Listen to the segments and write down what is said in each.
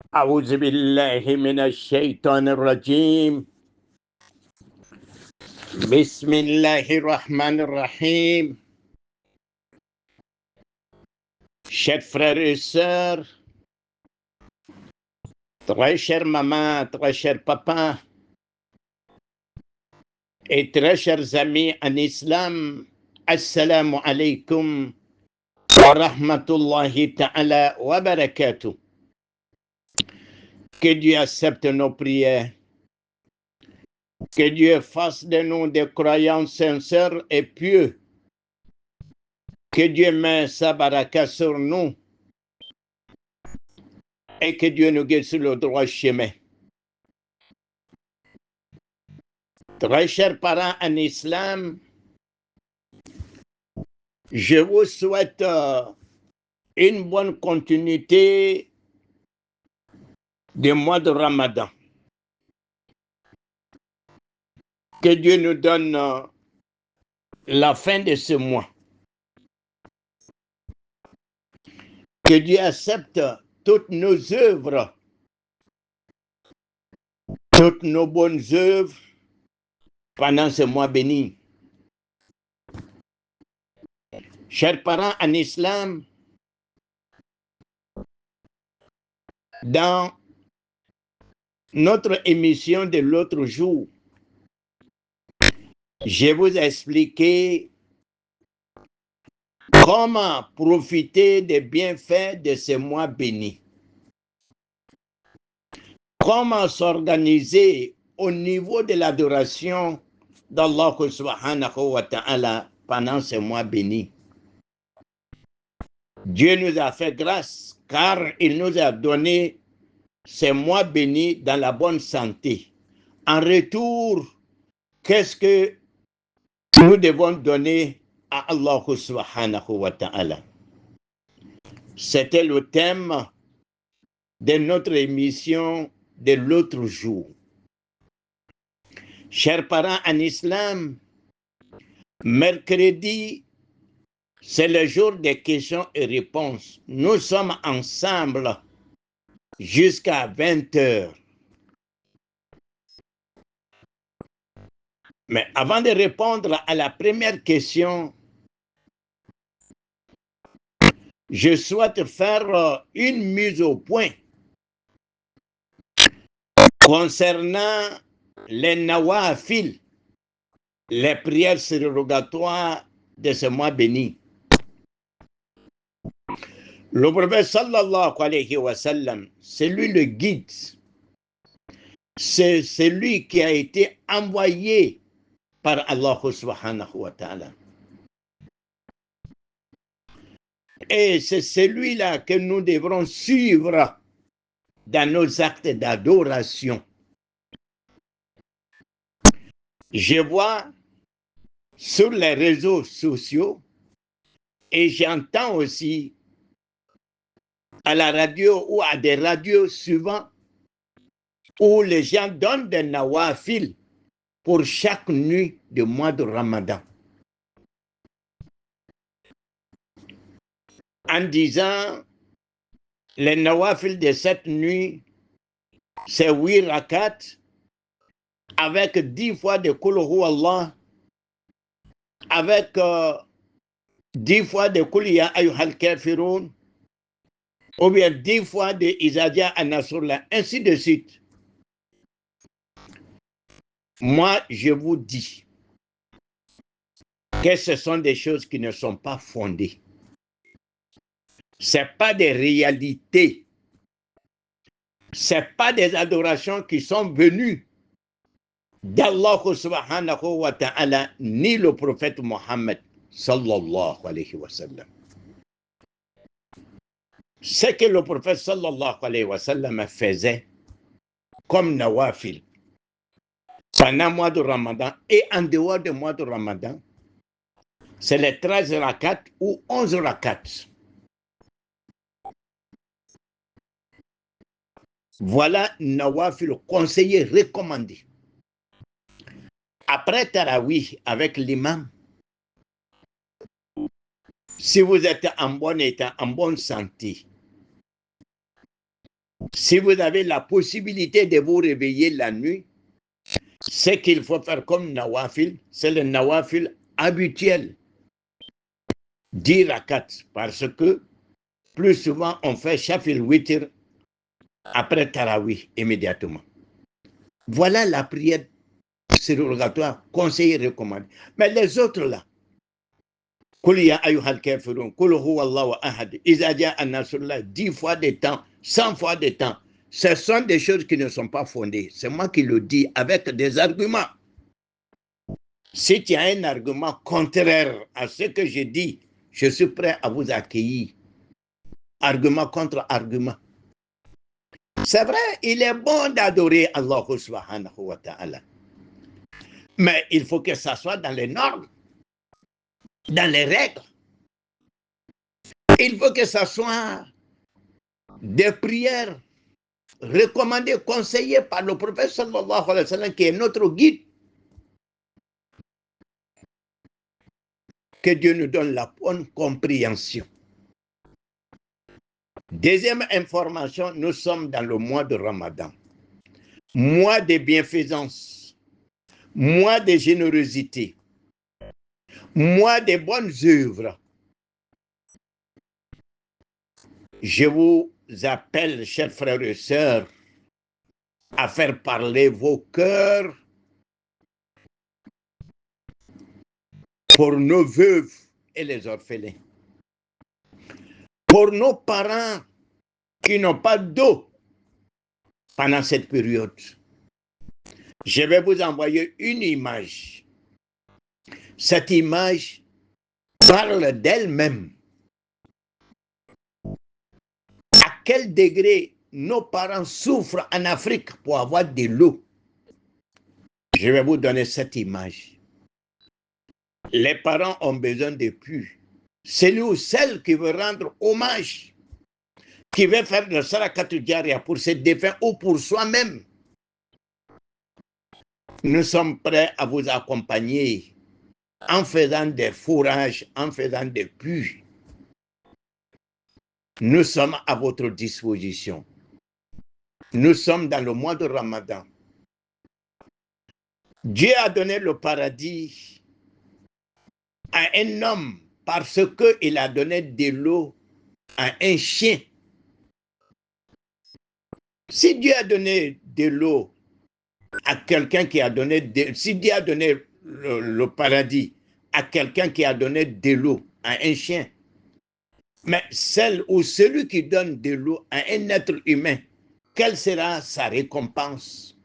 أعوذ بالله من الشيطان الرجيم. بسم الله الرحمن الرحيم. Chers frères et sœurs, très chère maman, très cher papa et très chers amis en islam, assalamu alaikum wa rahmatullahi ta'ala wa barakatuh. Que Dieu accepte nos prières. Que Dieu fasse de nous des croyants sincères et pieux. Que Dieu mette sa baraka sur nous et que Dieu nous guide sur le droit chemin. Très chers parents en islam, je vous souhaite une bonne continuité du mois de Ramadan. Que Dieu nous donne la fin de ce mois. Que Dieu accepte toutes nos œuvres, toutes nos bonnes œuvres pendant ce mois béni. Chers parents en islam, dans notre émission de l'autre jour, je vous ai expliqué comment profiter des bienfaits de ce mois béni. Comment s'organiser au niveau de l'adoration d'Allah subhanahu wa ta'ala pendant ce mois béni. Dieu nous a fait grâce car il nous a donné ce mois béni dans la bonne santé. En retour, qu'est-ce que nous devons donner à Allah subhanahu wa ta'ala? C'était le thème de notre émission de l'autre jour. Chers parents en islam, mercredi, c'est le jour des questions et réponses. Nous sommes ensemble jusqu'à 20h. Mais avant de répondre à la première question, je souhaite faire une mise au point concernant les nawafil, les prières surrogatoires de ce mois béni. Le prophète sallallahu alayhi wa sallam, c'est lui le guide. C'est celui qui a été envoyé par Allah subhanahu wa ta'ala. Et c'est celui-là que nous devrons suivre dans nos actes d'adoration. Je vois sur les réseaux sociaux et j'entends aussi à la radio ou à des radios suivantes où les gens donnent des nawafil pour chaque nuit du mois de Ramadan. En disant, les nawafil de cette nuit, c'est 8 rakats avec 10 fois de Qul Huwallah, avec 10 fois de Qul Ya Ayyuhal Kafirun, ou bien 10 fois de Izadia an-Nasrullah, ainsi de suite. Moi, je vous dis que ce sont des choses qui ne sont pas fondées. Ce n'est pas des réalités. Ce n'est pas des adorations qui sont venues d'Allah subhanahu wa ta'ala, ni le prophète Mohammed sallallahu alayhi wa sallam. Ce que le prophète sallallahu alayhi wa sallam faisait comme nawafil pendant le mois de Ramadan et en dehors du mois de Ramadan, c'est les 13 rakats ou 11 rakats. Voilà nawafil conseillé, recommandé. Après Tarawih avec l'imam, si vous êtes en bon état, en bonne santé, Si vous avez la possibilité de vous réveiller la nuit, ce qu'il faut faire comme nawafil, c'est le nawafil habituel, 10 rakats, parce que plus souvent on fait shafil witr après tarawih immédiatement. Voilà la prière surrogatoire, conseillé, recommandé. Mais les autres là, Kul ya ayyuhal kafirun, kul huwa Allahu ahad, iza ja'a nasrullah, 10 fois de temps, 100 fois de temps. Ce sont des choses qui ne sont pas fondées. C'est moi qui le dis avec des arguments. Si tu as un argument contraire à ce que je dis, je suis prêt à vous accueillir. Argument contre argument. C'est vrai, il est bon d'adorer Allah subhanahu wa ta'ala. Mais il faut que ça soit dans les normes, dans les règles. Il faut que ça soit des prières recommandées, conseillées par le prophète sallallahu alayhi wa sallam, qui est notre guide. Que Dieu nous donne la bonne compréhension. Deuxième information, nous sommes dans le mois de Ramadan. Mois de bienfaisance, mois de générosité, mois de bonnes œuvres. Je vous appelle, chers frères et sœurs, à faire parler vos cœurs pour nos veuves et les orphelins, pour nos parents qui n'ont pas d'eau pendant cette période. Je vais vous envoyer une image. Cette image parle d'elle-même. À quel degré nos parents souffrent en Afrique pour avoir de l'eau? Je vais vous donner cette image. Les parents ont besoin de puits. Celui ou celle qui veut rendre hommage, qui veut faire le Sarakatu Diaria pour ses défunts ou pour soi-même, nous sommes prêts à vous accompagner en faisant des fourrages, en faisant des puits. Nous sommes à votre disposition. Nous sommes dans le mois de Ramadan. Dieu a donné le paradis à un homme parce qu'il a donné de l'eau à un chien. Si Dieu a donné de l'eau à quelqu'un qui a donné, si Dieu a donné le paradis à quelqu'un qui a donné de l'eau à un chien, mais celle ou celui qui donne de l'eau à un être humain, quelle sera sa récompense?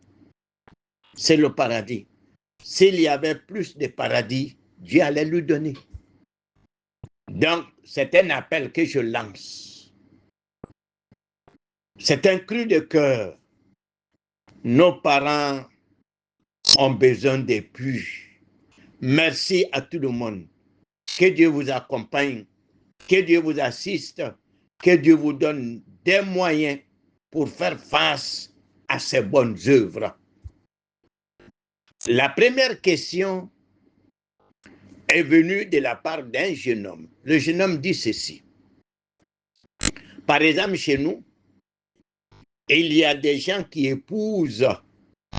C'est le paradis. S'il y avait plus de paradis, Dieu allait lui donner. Donc, c'est un appel que je lance. C'est un cri de cœur. Nos parents ont besoin de puits. Merci à tout le monde. Que Dieu vous accompagne, que Dieu vous assiste, que Dieu vous donne des moyens pour faire face à ces bonnes œuvres. La première question est venue de la part d'un jeune homme. Le jeune homme dit ceci. Par exemple, chez nous, il y a des gens qui épousent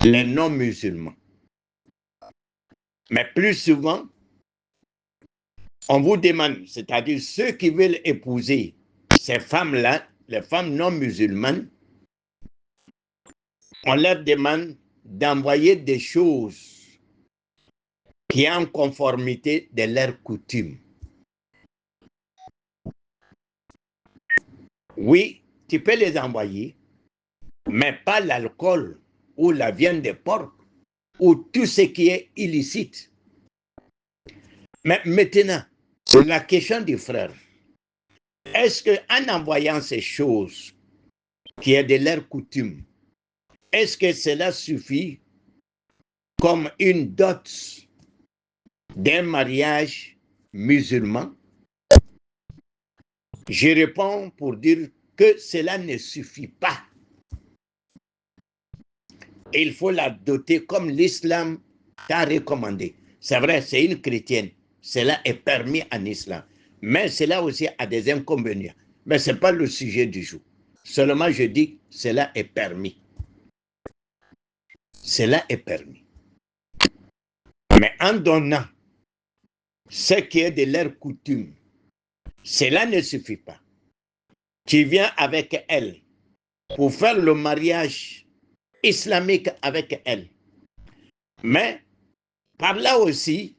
les non-musulmans. Mais plus souvent, on vous demande, c'est-à-dire ceux qui veulent épouser ces femmes-là, les femmes non musulmanes, on leur demande d'envoyer des choses qui sont en conformité de leurs coutumes. Oui, tu peux les envoyer, mais pas l'alcool ou la viande de porc ou tout ce qui est illicite. Mais maintenant, la question du frère, est-ce qu'en envoyant ces choses qui est de leur coutume, est-ce que cela suffit comme une dot d'un mariage musulman? Je réponds pour dire que cela ne suffit pas. Il faut la doter comme l'islam t'a recommandé. C'est vrai, c'est une chrétienne. Cela est permis en islam. Mais cela aussi a des inconvénients. Mais ce n'est pas le sujet du jour. Seulement, je dis, cela est permis. Cela est permis. Mais en donnant ce qui est de leur coutume, cela ne suffit pas. Tu viens avec elle pour faire le mariage islamique avec elle. Mais par là aussi,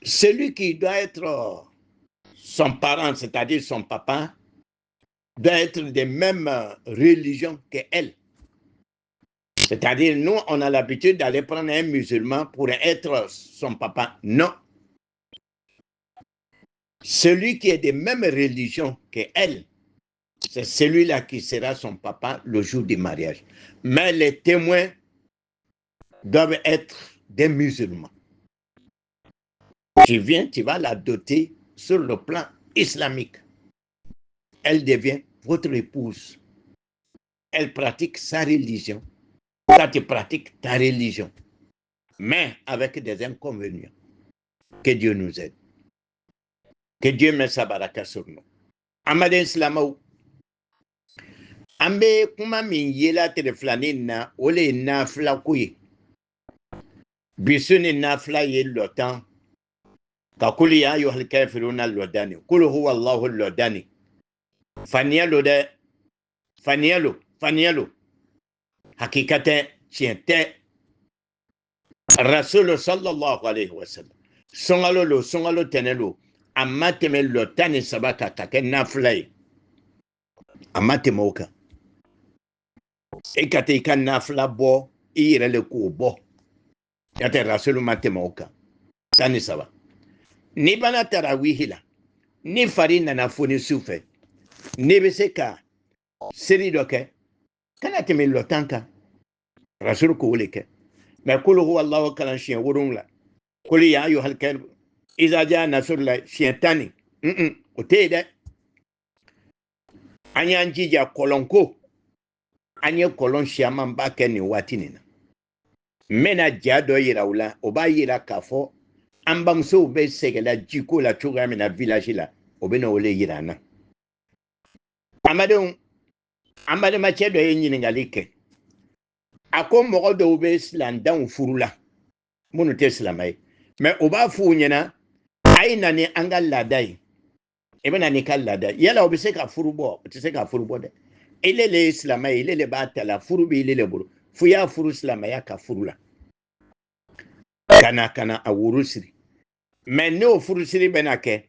celui qui doit être son parent, c'est-à-dire son papa, doit être des mêmes religions qu'elle. C'est-à-dire, nous, on a l'habitude d'aller prendre un musulman pour être son papa. Non. Celui qui est des mêmes religions qu'elle, c'est celui-là qui sera son papa le jour du mariage. Mais les témoins doivent être des musulmans. Tu viens, tu vas la doter sur le plan islamique. Elle devient votre épouse. Elle pratique sa religion. Toi, tu pratiques ta religion. Mais avec des inconvénients. Que Dieu nous aide. Que Dieu mette sa baraka sur nous. Amadou Islamou. Ambe kuma min yela teleflani na ole na flakuye. Bisuni na flaye lotan. Kakuli ya yo halkafiruna lodani. Kulu huwa Allahu lodani. Fanialo de Fanialo. Hakikate tiente. Rasul sallallahu alayhi wa sallam. Songalo tenelo. Amateme lotani sabaka take na flaye. Amatemoka. Ekate ika nafla bo irele ko bo yate rasulu matemoka tani sawa ni bana tarawihi la ni farina na foni sufe ni beseka seri doke kana teme lotanka rasulu ko woleke ma kulu huwa allah kalan shin wurun la kuli ya ayu halkal iza ja nasrullah shaytani otede anyanjija kolonko anye kolon shiaman ba ke ni watini na mena jado yira wula o ba yira kafo ambamso be segela jiko la chuga mina village la o be no ole yira na amade ma chedo yini ngalike ako mogo do be slandan furula munu te islamai me o ba fu nyena aina ni angal ladai e bena ni kal ladai yala o be se ka furubo te se ka furubo de ele le islama ele le batala furu bi ele le buru fuya furu islama ya ka furu la kana awurusiri mais no furu siri benake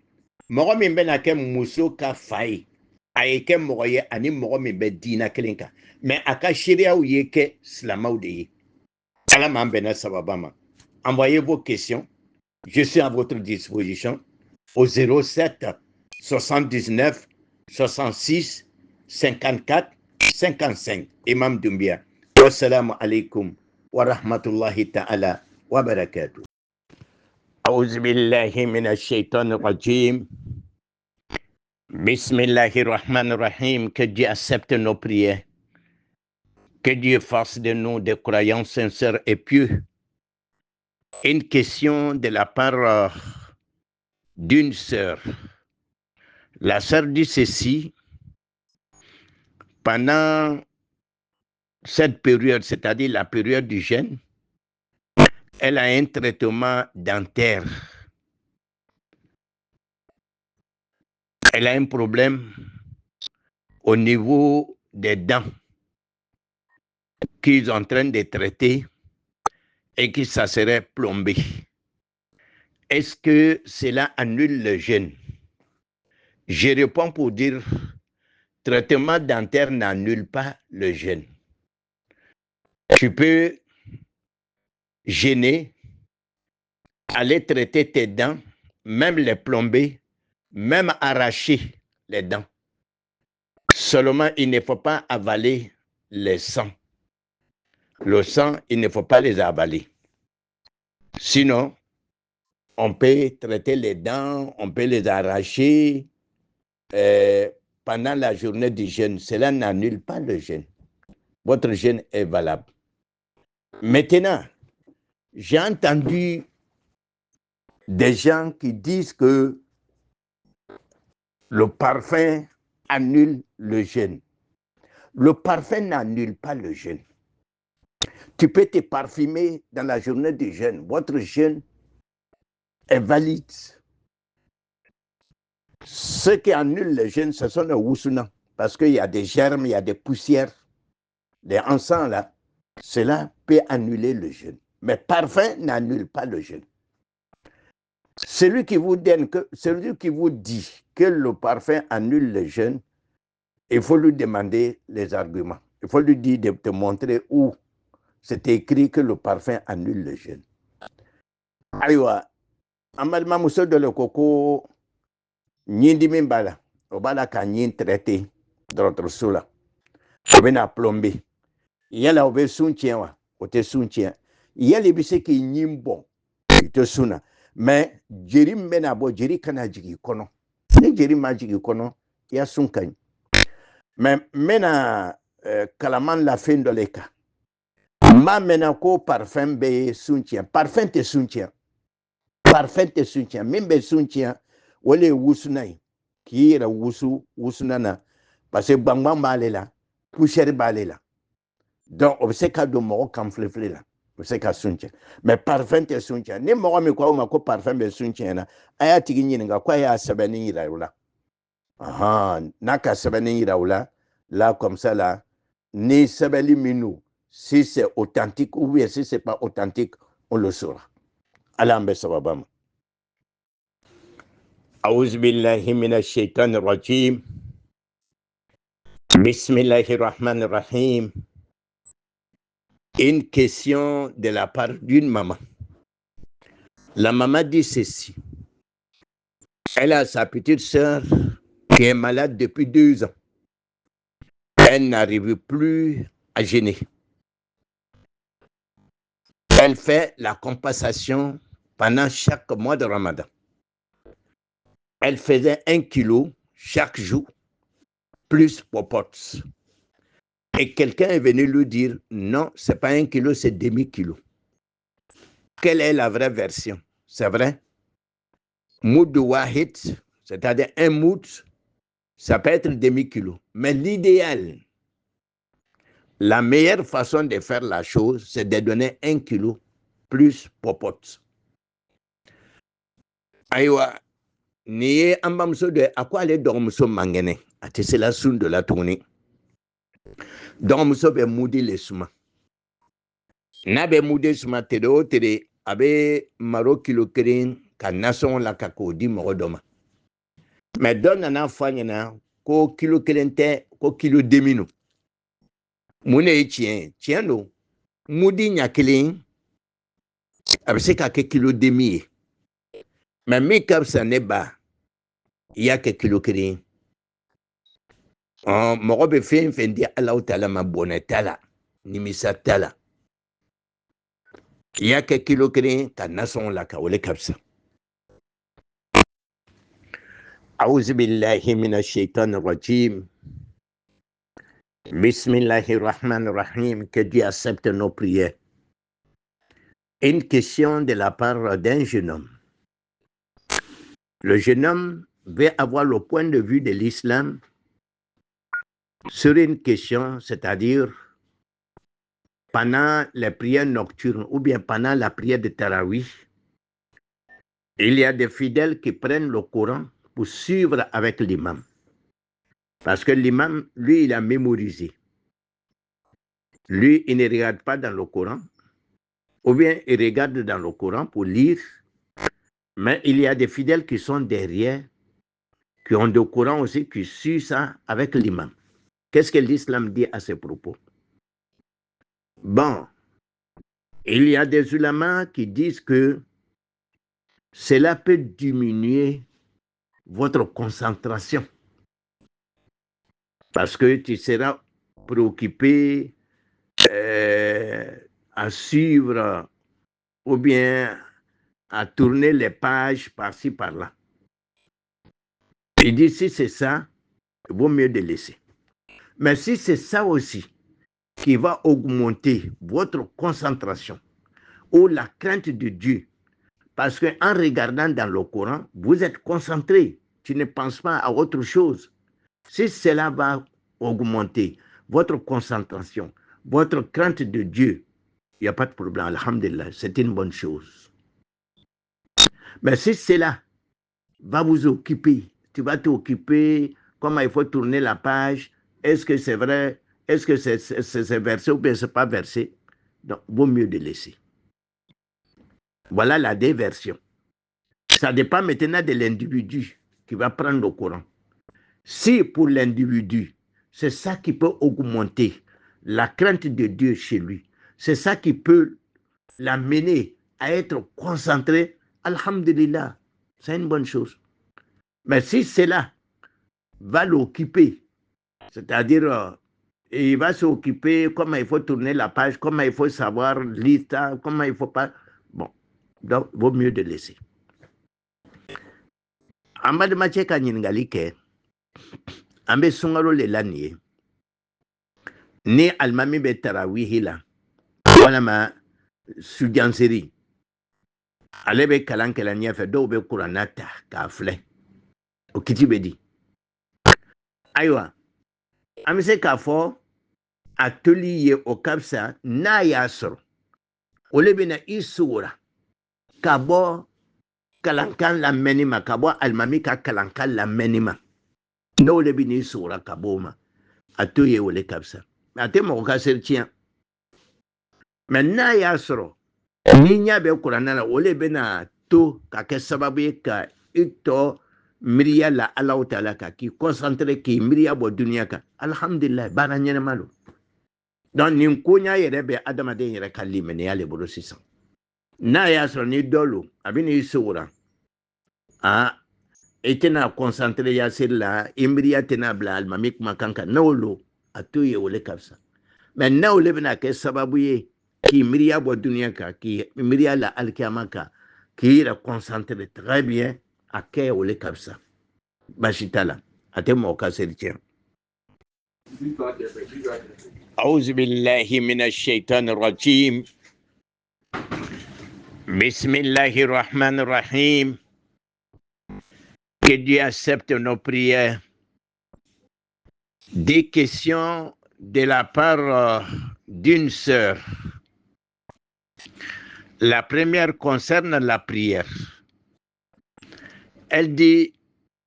mogo min benake muso ka fai ayeke mogo ye ani mogo min be dina kelinka mais aka sharia ou yeke islama ou de ala man bena sababama envoyez vos questions je suis à votre disposition au 07 79 66 54 55 Imam Doumbia. Wassalamu alaikum wa rahmatullahi ta'ala wa barakatuh. A'udhu billahi minash shaitanir rajim. Bismillahirrahmanirrahim. Que Dieu accepte nos prières. Que Dieu fasse de nous des croyants sincères et pieux. Une question de la part d'une sœur. La sœur dit ceci. Pendant cette période, c'est-à-dire la période du jeûne, elle a un traitement dentaire. Elle a un problème au niveau des dents qu'ils sont en train de traiter et que ça serait plombé. Est-ce que cela annule le jeûne? Je réponds pour dire, traitement dentaire n'annule pas le jeûne. Tu peux jeûner, aller traiter tes dents, même les plomber, même arracher les dents. Seulement, il ne faut pas avaler les sangs. Le sang, il ne faut pas les avaler. Sinon, on peut traiter les dents, on peut les arracher pendant la journée du jeûne. Cela n'annule pas le jeûne. Votre jeûne est valable. Maintenant, j'ai entendu des gens qui disent que le parfum annule le jeûne. Le parfum n'annule pas le jeûne. Tu peux te parfumer dans la journée du jeûne. Votre jeûne est valide. Ce qui annule le jeûne, ce sont les wusuna. Parce qu'il y a des germes, il y a des poussières. Les encens là, cela peut annuler le jeûne. Mais parfum n'annule pas le jeûne. Celui qui vous dit que le parfum annule le jeûne, il faut lui demander les arguments. Il faut lui dire de te montrer où c'est écrit que le parfum annule le jeûne. Aïwa, amalma muso de le coco, nyindi mimbala, obala ka nyin traité, d'autres sola. Obena plombé. Yala obe soutien wa, ote soutien. Yali bise ki nyimbo, ite suna. Mais jeri mbena bo jeri kana jigi kono. Ni jeri ma jigi kono, ya sunkan. Mais mena kalaman la fin de l'eka. Ma mena ko parfum be soutien. Parfum te soutien. Parfum te soutien. Mimbe soutien, wale wusunai. Ki ira wusunana. Parce que bangban balé là, poussière balé là. Donc, on sait qu'à de mort camfleflé là. On sait qu'à soutien. Mais parfum te soutien. Ni mort me quoi ou ma ko parfum be soutien là. Aya tigi nga quoi ya sabani ira là. Ah, naka sabani ira là. Là comme ça là. Ni sabali minou. Si c'est authentique ou bien si c'est pas authentique, on le saura. Allah mbe sababam. A'udhu billahi minash shaitanir rajim. Bismillahirrahmanirrahim. Une question de la part d'une maman. La maman dit ceci. Elle a sa petite sœur qui est malade depuis 2 ans. Elle n'arrive plus à jeûner. Elle fait la compensation pendant chaque mois de Ramadan. Elle faisait 1 kilo chaque jour, plus popotes. Et quelqu'un est venu lui dire, non, ce n'est pas 1 kilo, c'est demi-kilo. Quelle est la vraie version? C'est vrai? Moud wahid, c'est-à-dire un moud, ça peut être demi-kilo. Mais l'idéal, la meilleure façon de faire la chose, c'est de donner 1 kilo plus popote. Aïwa, niye ambamso de à quoi aller dormir mangene? Ati c'est la soune de la tournée. Dormir be moudi les souma. Nabe moudi souma tedo tere abe maro kilo kerin ka nason la kako di morodoma. Mais donne un enfant ko kilo kelente ko kilo demino. Mune tien no. Moudi nyakilin abse ka ke kilo demi. Mais make-up ça n'est pas. Il y a que kilo kelin. Moro be fin di Allah ta'ala ma bonetala nimisa tala. Il y a que kilo kelin ka nason la ka wole kapsa. A'udhu billahi minash shaitanir rajim. Bismillahirrahmanirrahim. Que Dieu accepte nos prières. Une question de la part d'un jeune homme. Le jeune homme veut avoir le point de vue de l'islam sur une question, c'est-à-dire pendant les prières nocturnes ou bien pendant la prière de Tarawih, il y a des fidèles qui prennent le Coran pour suivre avec l'imam. Parce que l'imam, lui, il a mémorisé. Lui, il ne regarde pas dans le Coran, ou bien il regarde dans le Coran pour lire, mais il y a des fidèles qui sont derrière, qui ont le Coran aussi, qui suivent ça avec l'imam. Qu'est-ce que l'islam dit à ce propos? Bon, il y a des ulamas qui disent que cela peut diminuer votre concentration. Parce que tu seras préoccupé à suivre ou bien à tourner les pages par-ci, par-là. Il dit, si c'est ça, il vaut mieux de laisser. Mais si c'est ça aussi qui va augmenter votre concentration ou la crainte de Dieu, parce qu'en regardant dans le Coran, vous êtes concentré, tu ne penses pas à autre chose. Si cela va augmenter votre concentration, votre crainte de Dieu, il n'y a pas de problème, alhamdulillah, c'est une bonne chose. Mais si cela va vous occuper, tu vas t'occuper, comment il faut tourner la page, est-ce que c'est vrai, est-ce que c'est versé ou bien c'est pas versé, donc vaut mieux de laisser. Voilà la déversion. Ça dépend maintenant de l'individu qui va prendre le Coran. Si pour l'individu, c'est ça qui peut augmenter la crainte de Dieu chez lui, c'est ça qui peut l'amener à être concentré, alhamdulillah, c'est une bonne chose. Mais si cela va l'occuper, c'est-à-dire il va s'occuper comment il faut tourner la page, comment il faut savoir lire ça, comment il faut pas, bon, donc vaut mieux de laisser. En bas de match ka ɲininkali kɛ an bɛ sunkalo le la nin ye ni alimami bɛ tarawihi la walama sujanseri ale bɛ kalan kɛla ɲɛfɛ dɔw bɛ kuranna ta k'a filɛ o kiti bɛ di ayiwa an bɛ se k'a fɔ a toli ye o ka fisa n'a y'a sɔrɔ o le bɛna i sogora ka bɔ kalankan lamɛnni ma ka bɔ alimami ka kalankan lamɛnni ma n'o le bɛna i sogora ka bɔ o ma a to ye o le ka fisa a tɛ mɔgɔ ka seri tiɲɛ mɛ n'a y'a sɔrɔ ni ɲɛ bɛ kuranna la o le bɛna to ka kɛ sababu ye ka i tɔ miiriya la Alahu Taala kan k'i concentré k'i miiriya bɔ duniya kan alhamdulilayi baara ɲɛnama don donc nin koɲa yɛrɛ bɛ adamaden yɛrɛ ka limaniya le bolo sisan n'a y'a sɔrɔ ni dɔ lo a bɛ n'i sogora i tɛna concentré yasiri la i miiriya tɛna bila alimami kumakan kan n'o lo a to ye o le ka fisa mɛ n'o le bɛna kɛ sababu ye k'i miiriya bɔ duniya kan k'i miiriya la alikiyama kan k'i yɛrɛ concentré très bien a kɛ o le ka fisa baasi t'a la a tɛ mɔgɔ ka seli tiɲɛ. أعوذ بالله من الشيطان الرجيم بسم الله الرحمن الرحيم. Que Dieu accepte nos prières. Des questions de la part d'une sœur. La première concerne la prière. Elle dit,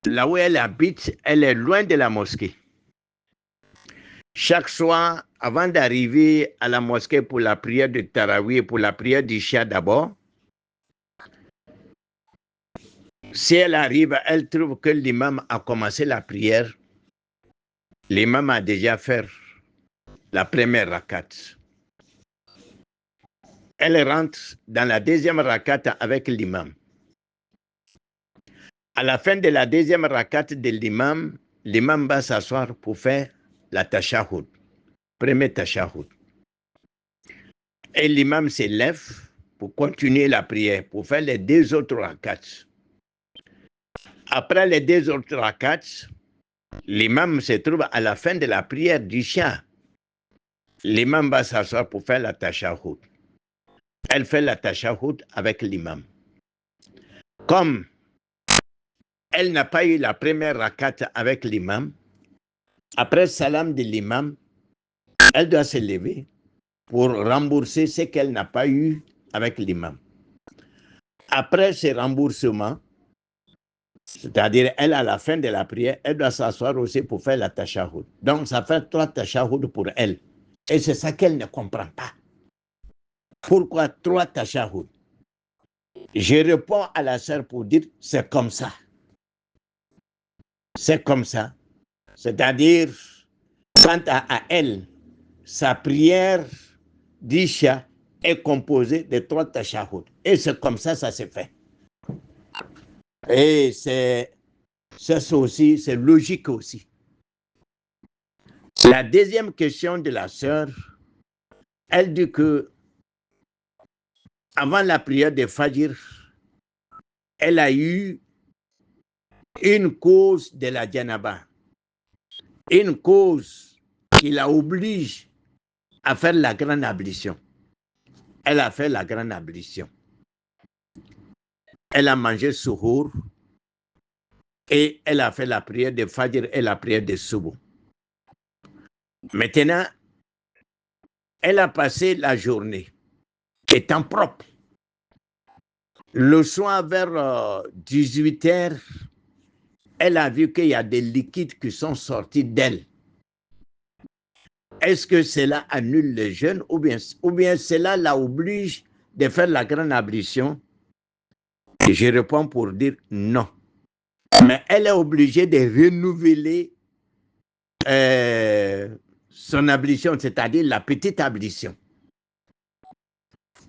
là où elle habite, elle est loin de la mosquée. Chaque soir, avant d'arriver à la mosquée pour la prière de Tarawih, pour la prière d'Isha d'abord, si elle arrive, elle trouve que l'imam a commencé la prière. L'imam a déjà fait la première rakat. Elle rentre dans la deuxième rakat avec l'imam. À la fin de la deuxième rakat de l'imam, l'imam va s'asseoir pour faire la tashahhud, premier tashahhud. Et l'imam se lève pour continuer la prière, pour faire les deux autres rakats. Après les deux autres rakats, l'imam se trouve à la fin de la prière d'Isha. L'imam va s'asseoir pour faire la tashahhud. Elle fait la tashahhud avec l'imam. Comme elle n'a pas eu la première rakat avec l'imam, après salam de l'imam, elle doit se lever pour rembourser ce qu'elle n'a pas eu avec l'imam. Après ce remboursement, c'est-à-dire elle à la fin de la prière, elle doit s'asseoir aussi pour faire la tashahhud. Donc ça fait 3 tashahhud pour elle. Et c'est ça qu'elle ne comprend pas. Pourquoi 3 tashahhud? Je réponds à la sœur pour dire c'est comme ça. C'est comme ça. C'est-à-dire, quant à elle, sa prière d'Isha est composée de 3 tashahhud. Et c'est comme ça se fait. Et ça aussi, c'est logique aussi. La deuxième question de la sœur, elle dit que avant la prière de Fajr, elle a eu une cause de la Janaba, une cause qui la oblige à faire la grande ablution. Elle a fait la grande ablution. Elle a mangé souhour Et elle a fait la prière de Fajr et la prière de Soubou. Maintenant, elle a passé la journée étant propre. Le soir, vers 18 h, elle a vu qu'il y a des liquides qui sont sortis d'elle. Est-ce que cela annule le jeûne ou bien cela la oblige de faire la grande ablution? Et je réponds pour dire non. Mais elle est obligée de renouveler son ablution, c'est-à-dire la petite ablution.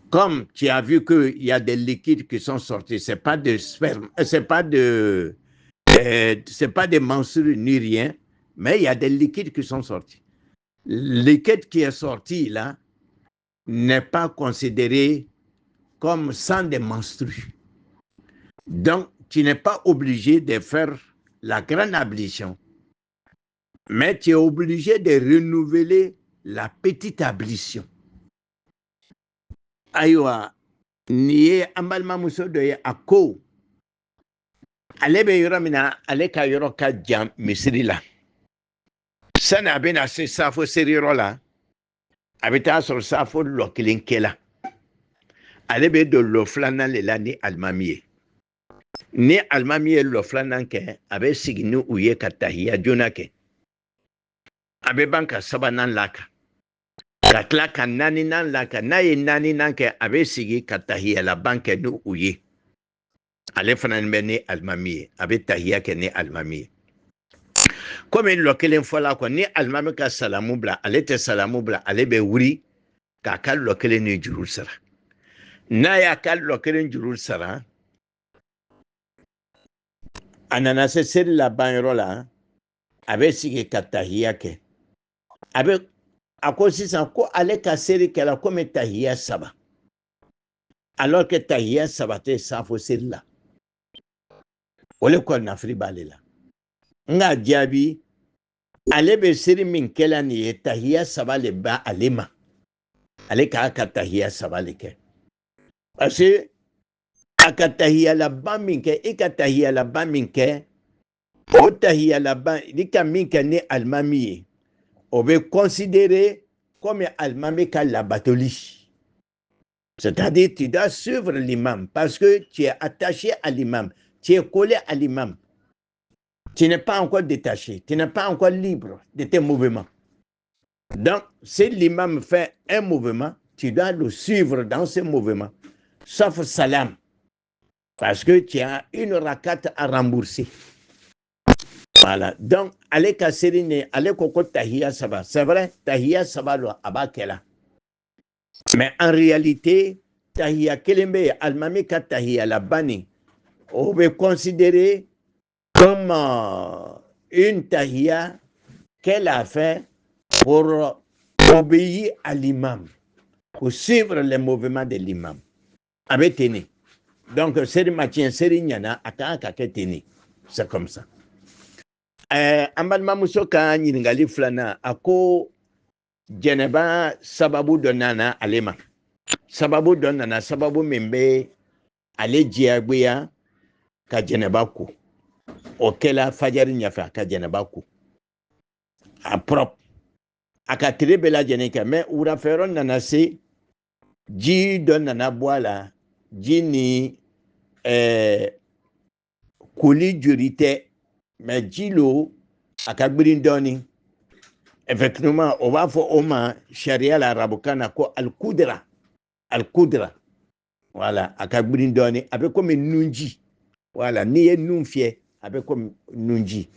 Comme tu as vu qu'il y a des liquides qui sont sortis, ce n'est pas de sperme, c'est pas des menstrues ni rien, mais il y a des liquides qui sont sortis. Le liquide qui est sorti là n'est pas considéré comme sang de menstrues. Donc, tu n'es pas obligé de faire la grande ablution, mais tu es obligé de renouveler la petite ablution. Aïwa, niye ambalma muso do ye ako. Ale be yoro mina, ale ka yoro ka jam misiri la. Sani a bena se safo seri yoro la, a be taa sɔrɔ safo lɔ kelen kɛla. Ale be do lɔ filanan le la ni alimami ye. Ni alimami ye lɔ filanan kɛ, a be sigi ni u ye ka tahiya joona kɛ. A be ban ka sabanan laka. Ka tila ka naaninan laka. N'a ye naaninan kɛ, a be sigi ka tahiya laban kɛ ni u ye. Ale fana bɛ ni alimami ye. A be tahiya kɛ ni alimami ye. Komi lɔ kelen fɔla kɔ, ni alimami ka salamu bila, ale tɛ salamu bila, ale bɛ wuri k'a ka lɔ kelen ni juru sara. N'a y'a ka lɔ kelen juru sara, a nana se seli laban yɔrɔ la, a bɛ sigi ka tahiya kɛ. A ko sisan ko ale ka seli kɛla komi tahiya 3. Alors que tahiya 3 tɛ safo seli la. O le kɔni nafili b'ale la. Nka jaabi, ale bɛ seli min kɛla nin ye, tahiya 3 le b'a ale ma. Ale k'a ka tahiya 3 le kɛ. Parce que a ka tahiya laban min kɛ, i ka tahiya laban min kɛ, o tahiya laban, i ka min kɛ ni alimami ye, o bɛ considéré comme alimami ka labatoli. C'est-à-dire, tu dois suivre l'imam parce que tu es attaché à l'imam, tu es collé à l'imam. Tu n'es pas encore détaché, tu n'es pas encore libre de tes mouvements. Donc, si l'imam fait un mouvement, tu dois le suivre dans ce mouvement, sauf salam, parce que tu as une rakat à rembourser. Voilà. Donc, allez kasserine, allez koko tahiya saba. C'est vrai, tahiya saba lo abakela. Mais en réalité, tahiya kelembe, almami ka tahiya la bani, on veut considérer comme une tahiya qu'elle a fait pour obéir à l'imam, pour suivre les mouvements de l'imam. Avec teni. Donc, seri matien, seri nyana, aka teni. C'est comme ça. Ambalma muso ka ɲiningali filanan, a ko jɛnɛba sababu dɔ nana ale ma. Sababu dɔ nana, sababu min bɛ ale diyagoya ka jɛnɛba ko. O kɛla fajari ɲɛfɛ a ka jɛnɛba ko. A propre. A ka tile bɛɛ lajɛlen kɛ, mais wulafɛyɔrɔ nana se, ji dɔ nana bɔ a la, ji ni koli joli tɛ, mais ji lo a ka gbirin dɔɔni. Effectivement, on va faire au moins charia la rabukana ko al-kudra. Al-kudra. Voilà, a ka gbirin dɔɔni, a bɛ comme nunji. Voilà, n'i ye nun fiyɛ, a bɛ comme nunji.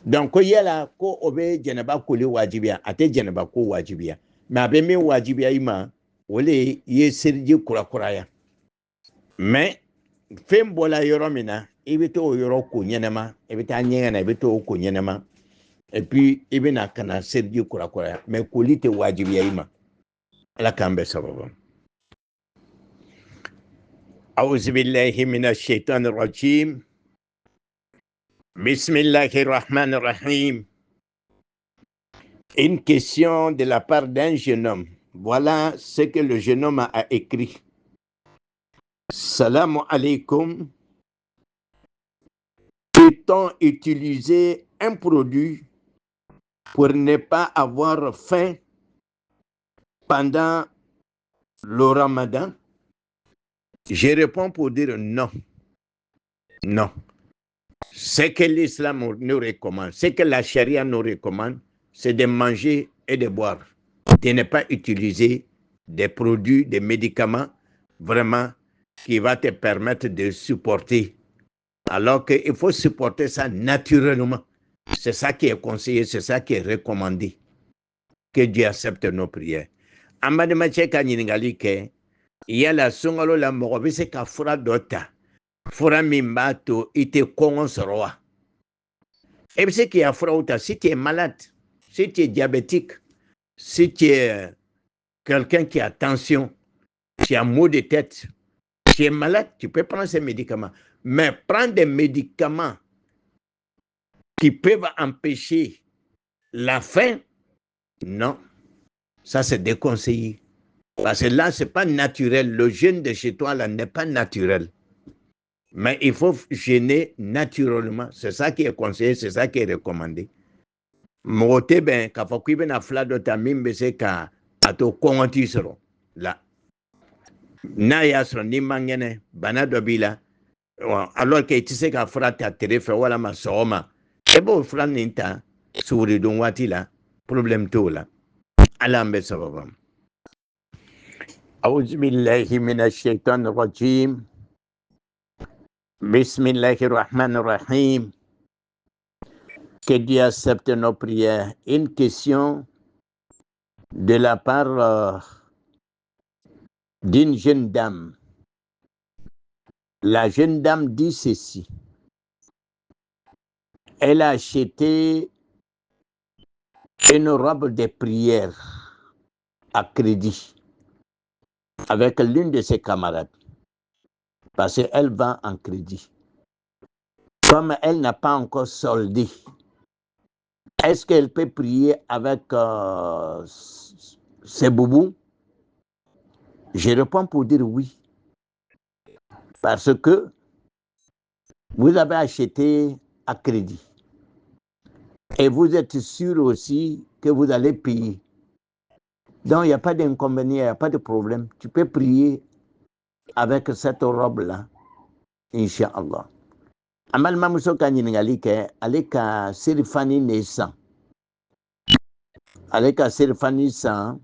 Donc, ko yala ko o bɛ jɛnɛba koli wajibiya, a tɛ jɛnɛba ko wajibiya. Mais a bɛ min wajibiya i ma, o le ye seliji kurakuraya. Mais fɛn bɔla yɔrɔ min na, i bɛ t'o yɔrɔ ko ɲɛnama, i bɛ taa ɲɛgɛn na, i bɛ t'o ko ɲɛnama. Et puis, il y a un sergi kura mais koli te wajibiya ima. Ala k'an bɛɛ sababa. A'udhu billahi minash shaitanir rajim. Bismillahir rahmanir rahim. Une question de la part d'un jeune homme. Voilà ce que le jeune homme a écrit. Salamu alaikum. peut-on utiliser un produit pour ne pas avoir faim pendant le Ramadan? Je réponds pour dire non. Non. Ce que l'islam nous recommande, ce que la charia nous recommande, c'est de manger et de boire. De ne pas utiliser des produits, des médicaments, vraiment, qui va te permettre de supporter. Alors qu'il faut supporter ça naturellement. C'est ça qui est conseillé, c'est ça qui est recommandé. Que Dieu accepte nos prières. Amadema Tcheka Ningali ke, il y a la songalo la morobe se ka fura dota. Fura mimbato ite kongon soroa. Et c'est qu'il y a fura si tu es malade, si tu es diabétique, si tu es quelqu'un qui a tension, tu as maux de tête, tu es malade, tu peux prendre ces médicaments. Mais prendre des médicaments qui peuvent empêcher la faim, non. Ça, c'est déconseillé. Parce que là, ce n'est pas naturel. Le jeûne de chez toi, là, n'est pas naturel. Mais il faut jeûner naturellement. C'est ça qui est conseillé, c'est ça qui est recommandé. Mote ben, ka fo kuibe na flado ta mimbe se ka ato kongonti soro. Là. Na ya soro ni mangene, bana dobila. Alors que tu sais ka fra ta terefe wala ma sooma. Ebo fra ninta, suri dun wati la, problem to la. Alambe sababam. أعوذ بالله من الشيطان الرجيم بسم الله الرحمن الرحيم. Que Dieu accepte nos prières. Une question de la part d'une jeune dame. La jeune dame dit ceci. Elle a acheté une robe de prière à crédit avec l'une de ses camarades. Parce qu'elle vend en crédit. Comme elle n'a pas encore soldé, est-ce qu'elle peut prier avec ses boubous? Je réponds pour dire oui. Parce que vous avez acheté à crédit. Et vous êtes sûr aussi que vous allez payer. Donc, il n'y a pas d'inconvénient, il n'y a pas de problème. Tu peux prier avec cette robe-là, Inch'Allah. Amal Mamousso Kanyiningali ke, aleka Sirifani Nesan. Aleka Sirifani San,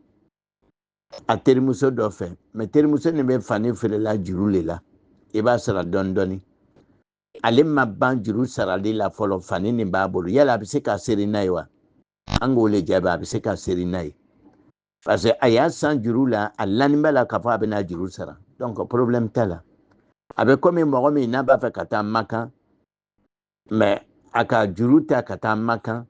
a Terimuso Dofe. Mais Terimuso ne me fani fere la jurule la. Iba sera dondoni. Ale ma ban juru sarali la folo fani ni babulu. Yala abise ka serinai wa. Angole jaba abise ka serinai. Parce que aya san juru la, alanimba la kafa abena juru sara. Donc, problème tala. Avec comme il n'a pas fait kata maka, mais aka juru ta kata maka,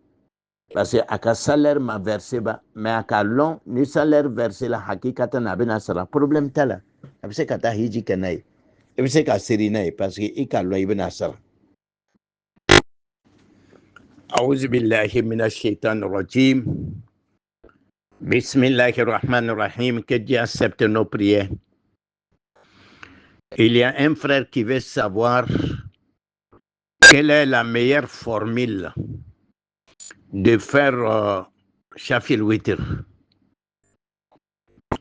parce que aka salaire ma versé ba, mais aka long, ni salaire versé la hakikata na abena sara. Problème tala. Abise kata hiji kenai. Abise ka serinai, parce que ika lo ibena sara. أعوذ بالله من الشيطان الرجيم بسم الله الرحمن الرحيم. Que Dieu accepte nos prières. Il y a un frère qui veut savoir quelle est la meilleure formule de faire Shafil Witr.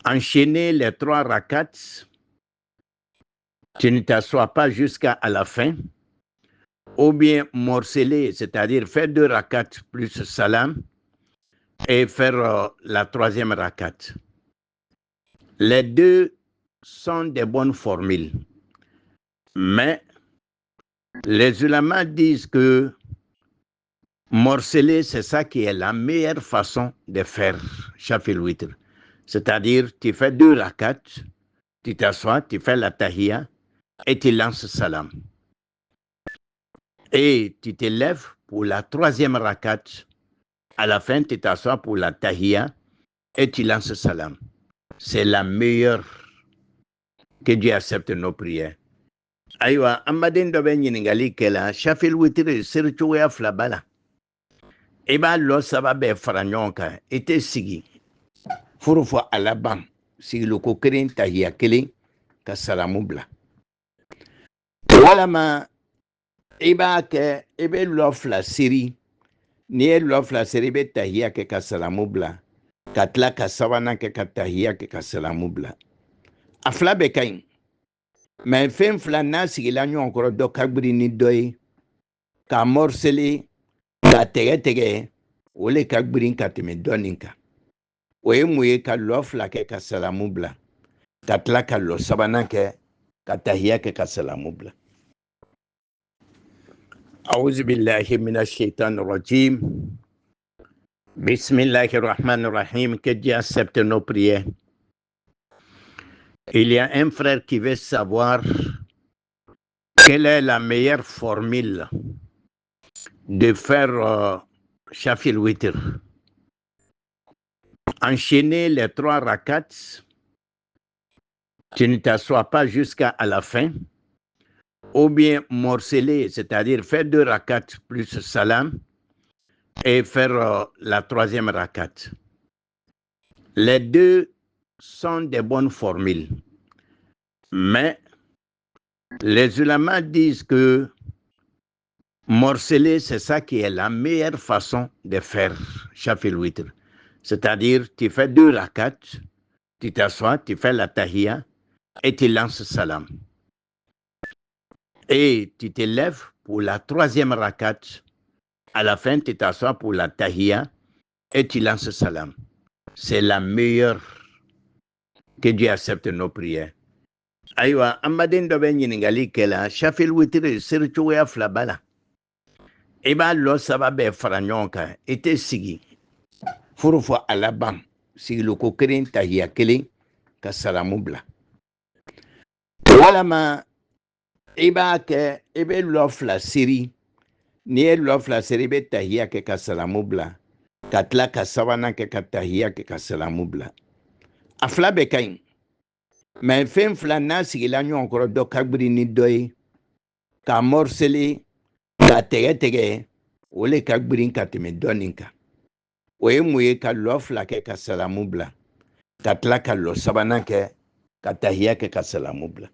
Enchaîner les 3 rakats, tu ne t'assois pas jusqu'à la fin, ou bien morceler, c'est-à-dire faire 2 rakats plus salam, et faire la 3e rakat. Les deux sont des bonnes formules. Mais les ulama disent que morceler, c'est ça qui est la meilleure façon de faire Shafil Witr. C'est-à-dire, tu fais 2 rakats, tu t'assois, tu fais la tahiyya et tu lances salam. Et tu te lèves pour la 3e rakat. À la fin, tu t'assois pour la tahiyya et tu lances salam. C'est la meilleure. Que Dieu accepte nos prières. Aïwa, Amadin dobe nyiningali kela, Shafil Witr sirchu ya flabala. Eba lo sababe faranyonka, ete sigi. Furufo alabam, sigi loko kirin tahiyya kilin, ka salamubla. Wala ma iba ke ibe lof la siri ni lof la siri be tahia ke ka salamu bla katla ka sawana ke ka tahia ke ka salamu bla afla be kain mais fem fla na sigila nyon koro do kagbiri ni doy ka morseli ka tege ole kagbiri ka teme doninka we muye ka lof la ke ka salamu bla katla ka lo sabana ke ka tahia ke ka salamu bla. أعوذ بالله من الشيطان الرجيم. Bismillahirrahmanirrahim. Que Dieu accepte nos prières. Il y a un frère qui veut savoir quelle est la meilleure formule de faire Shafil Witr. Enchaîner les 3 rakats, tu ne t'assois pas jusqu'à la fin, ou bien morceler, c'est-à-dire faire 2 rakats plus salam, et faire la 3e rakat. Les deux sont des bonnes formules. Mais les ulama disent que morceler, c'est ça qui est la meilleure façon de faire Shafil Witr. C'est-à-dire, tu fais 2 rakats, tu t'assois, tu fais la tahiyya et tu lances salam. Et tu te lèves pour la 3e rakat. À la fin, tu t'assois pour la tahiyya et tu lances salam. C'est la meilleure. Que Dieu accepte nos prières. Aywa, amaden do ben yiningali kela Shafil Witr sirtu ya flabala. Eba lo sababe faranyonka ete sigi. Furufo alabam sigi loko keren tahiyya kelen ka salamu bla. Wala ma eba ke ebe lof la siri ni lof la siri be tahiyya ke ka salamu bla. Katla ka sawana ke ka tahiyya ke ka salamu bla. Afla be kain. Mais fem fla na sigila nyon koro do kagbiri ni doy ka morseli ka tege ole kagbiri ka teme doninka we muye ka lof la ke ka salamu bla katla ka lo sabana ke ka tahiyya ke ka salamu bla.